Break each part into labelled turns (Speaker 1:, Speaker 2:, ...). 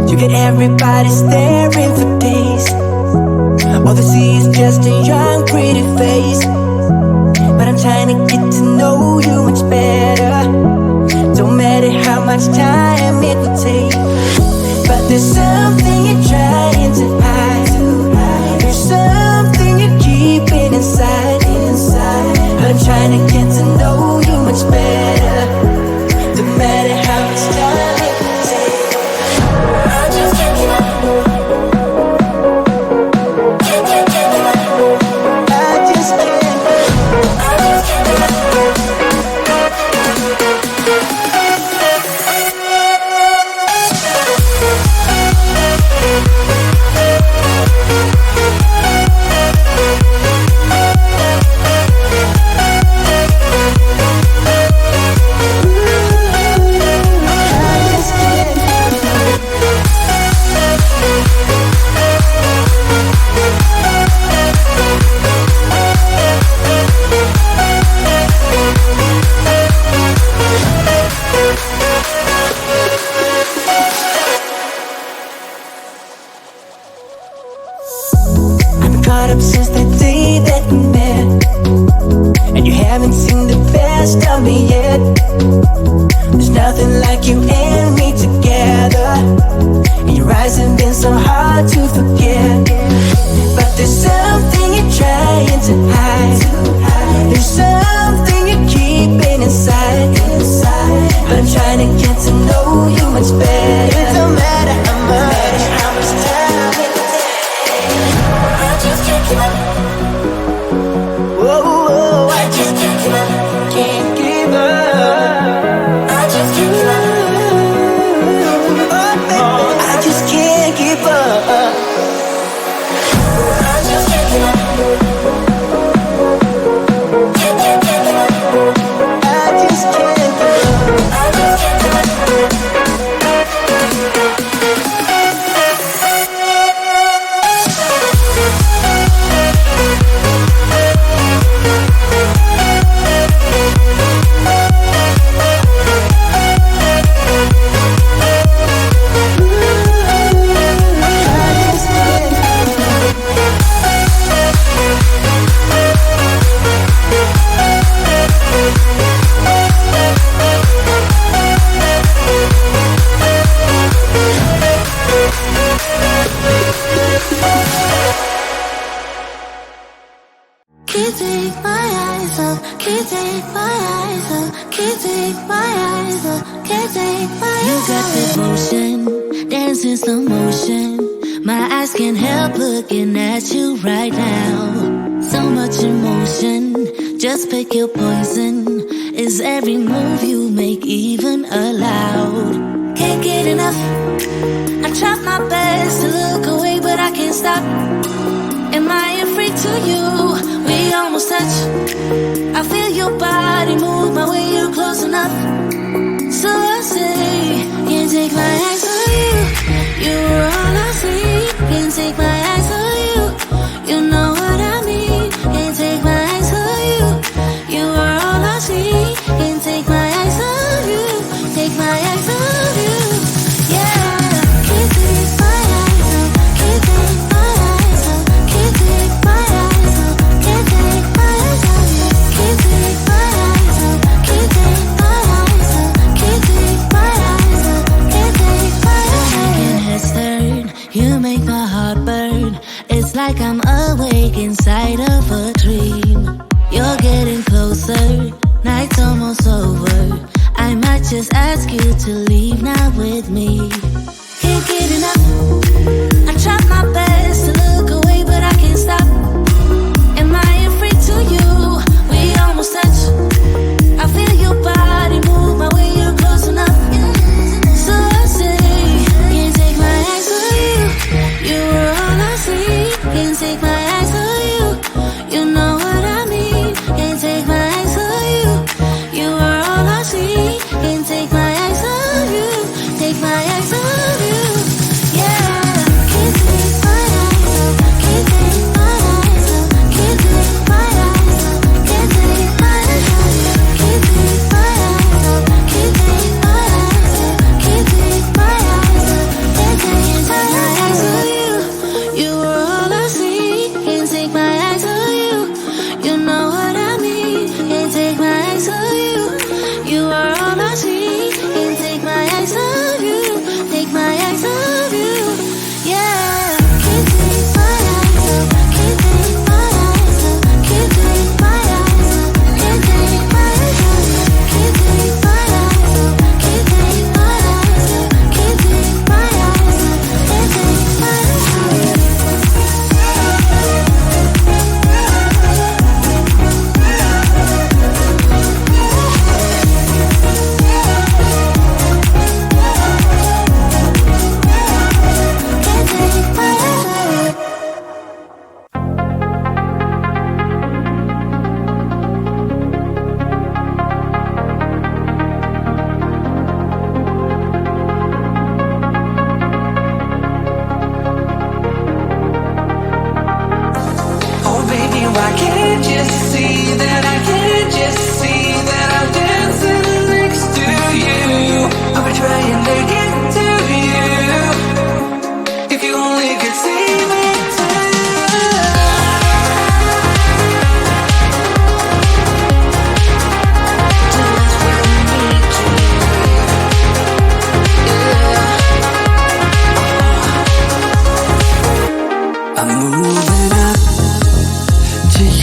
Speaker 1: You get everybody staring for days. All they see is just a young pretty face. But I'm trying to get to know you much better. Don't matter how much time it will take. But there's something you're trying to hide. There's something you're keeping inside. But I'm trying to get to know you much better. Don't matter how much time it will take. I just can't give up. Since the day that we met, and you haven't seen the best of me yet. There's nothing like you and me together, and your eyes have been so hard to forget. But there's something you're trying to hide. There's something you're keeping inside. But I'm trying to get to know you much better. It don't matter how much time it takes. I just can't give up. Whoa, I just can't give up. Can't give up. I just can't give up. Oh, baby, I just can't give up. I just can't give up. Can't give up. I just can't give up. I just can't give up.
Speaker 2: Can't take my eyes off, can't take my eyes off, can't take my eyes off, can't take my eyes off. You got that motion, dancing slow motion. My eyes can't help looking at you right now. So much emotion, just pick your poison. Is every move you make even allowed? Can't get enough, I try my best to look away but I can't stop. Am I a freak to you? We almost touch. I feel your body move my way, you're close enough. So I say, can't take my eyes on you. You were all I see. Can't take my eyes on you. You know what I mean. Can't take my eyes on you. You were all I see. Can't take my eyes on you. Take my eyes on you. Yeah. Can't take my eyes on. Can't take my eyes on. Can't take my eyes on. Can't take my eyes on you. Can't take my eyes on. Can't take my eyes on. Can't take my eyes on. Can't take my eyes on. Making heads turn, you make my heart burn. It's like I'm awake inside of a dream. You're getting closer, night's almost over. I might just ask you to leave now with me. Can't get enough, I try my best to look away but I can't stop. Am I a freak to you? We almost touch. I feel your body move my way, you're close enough. So I say, can't take my eyes on you. You were all I see. Can't take my eyes on you. You know what I mean. Can't take my eyes on you. You were all I see. Can't take my eyes on you. Take my eyes on you.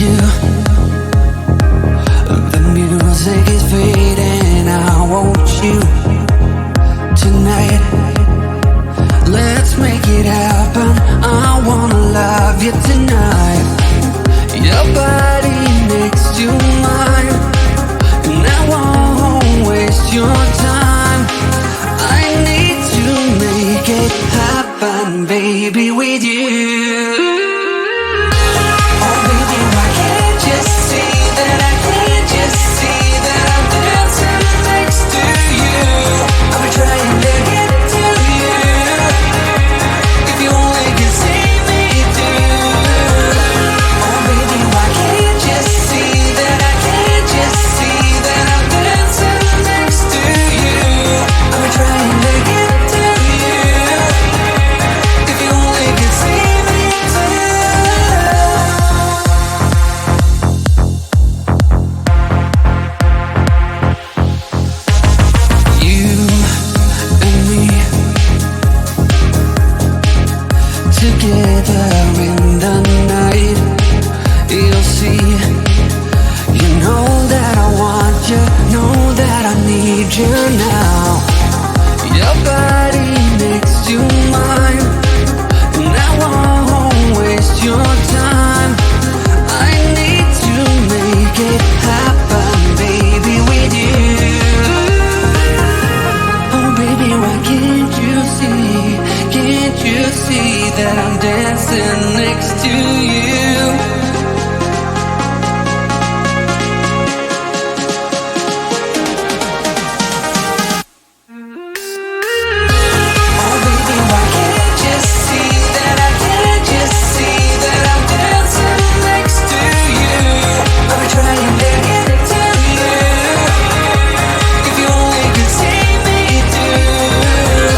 Speaker 1: you. The music is fading, I want you tonight. Let's make it happen, I wanna love you tonight. Your body next to mine, and I won't waste your time. I need to make it happen, baby, with you. Oh baby, why can't you see that I can't just see that I'm dancing next to you? I've been trying to get to you. If you only could see me through. Oh baby, why can't you see that I can't just see that I'm dancing next to you? I've been trying to get to you. If you only could see me through. You and me together in the night. You'll see. You know that I want you, know that I need you now. Your body next to mine, and I won't waste your time. I need to make it happen, baby, with you. Oh baby, why can't you see that I'm dancing next to you? Oh baby, why can't you see that I can't just see that I'm dancing next to you? I've been trying to get to you. If you only could see me through.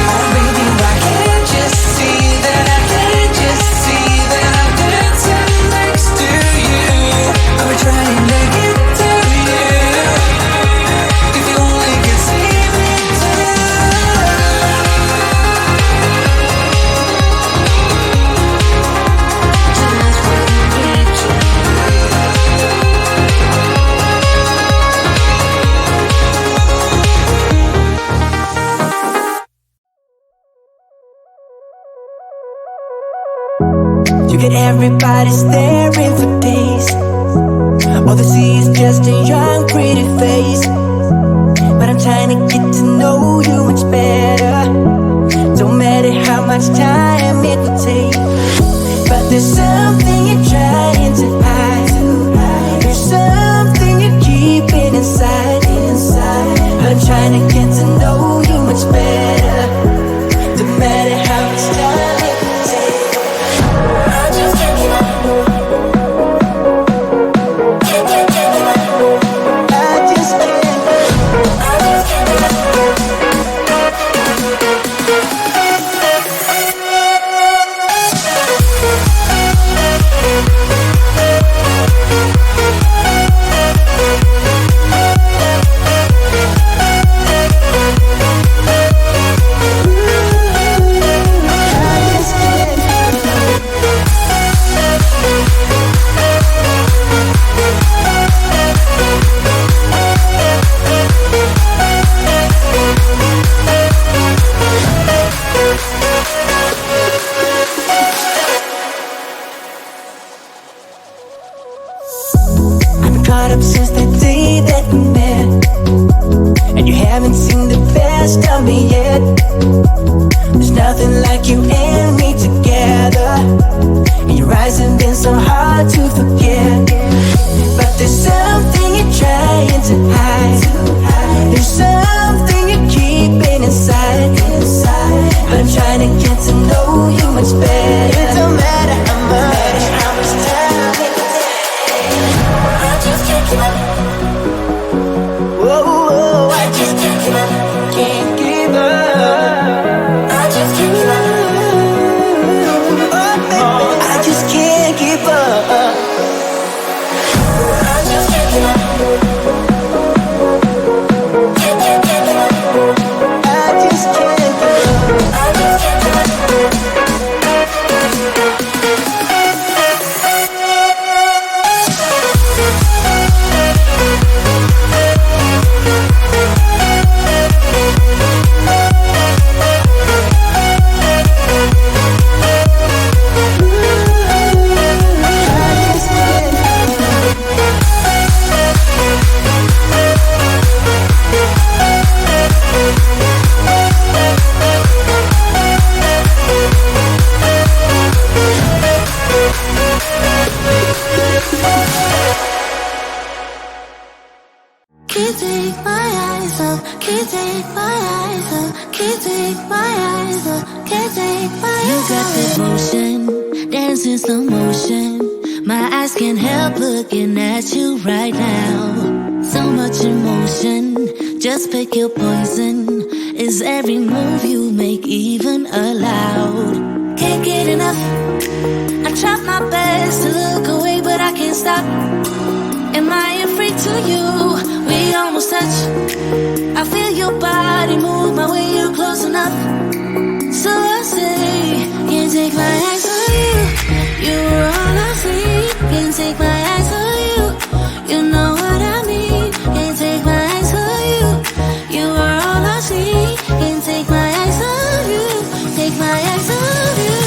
Speaker 1: Oh baby, why can't you see that I can't just see that I'm dancing next to you? I've been trying to get to you. If you only could see me through. You get everybody staring for days. All they see is just a young, pretty face. But I'm trying to get to know you much better. Don't matter how much time it will take. But there's something you're trying to hide. There's something you're keeping inside. But I'm trying to get to know you much better. Don't matter how much time it will take. I just can't give up. Can't give up. I just can't. I just can't give up. I've been caught up since the day that we met, and you haven't seen the best of me yet. There's nothing like you and me together, and your eyes have been so hard to forget. But there's something you're trying to hide. There's something you're keeping inside. But I'm trying to get to know you much better. It don't matter how much time it takes. I just can't give up. Whoa, I just can't give up. Can't give up. I just can't give up. Oh, baby, I just can't give up.
Speaker 2: can't take my eyes off, can't take my eyes off, can't take my eyes off. You got devotion, dancing slow motion. My eyes can't help looking at you right now. So much emotion, just pick your poison. Is every move you make even allowed? Can't get enough. I try my best to look away, but I can't stop. Am I a freak to you? We almost touch. I feel your body move my way, you're close enough. So I say, can't take my eyes on you. You were all I see. Can't take my eyes on you. You know what I mean. Can't take my eyes on you. You were all I see. Can't take my eyes on you. Take my eyes on you.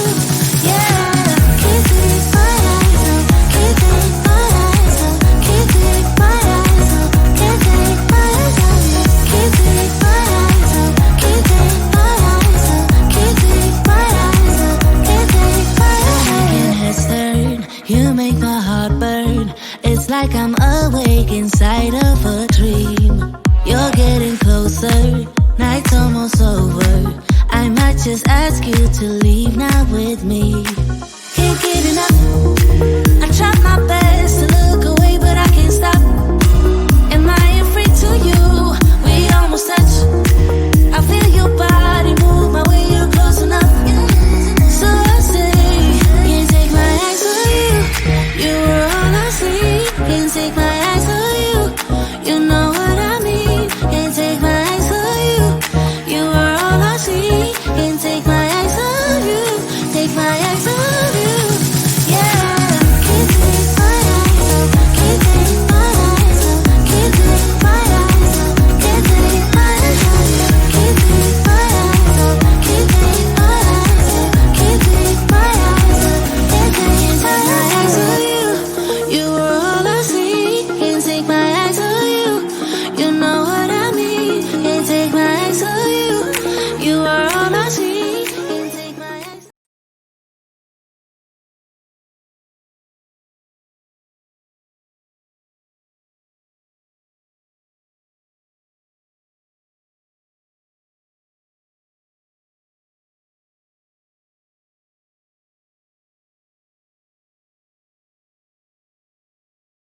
Speaker 2: Yeah. Can't take my eyes off. Can't take my eyes off. Can't take my eyes off. Can't take my eyes off you. Can't take my eyes off. Can't take my eyes off. Can't take my eyes off. Can't take my eyes off. Making heads turn, you make my heart burn. It's like I'm awake inside of a dream. You're getting closer, night's almost over. I might just ask you to leave now with me. Can't get enough. I try my best.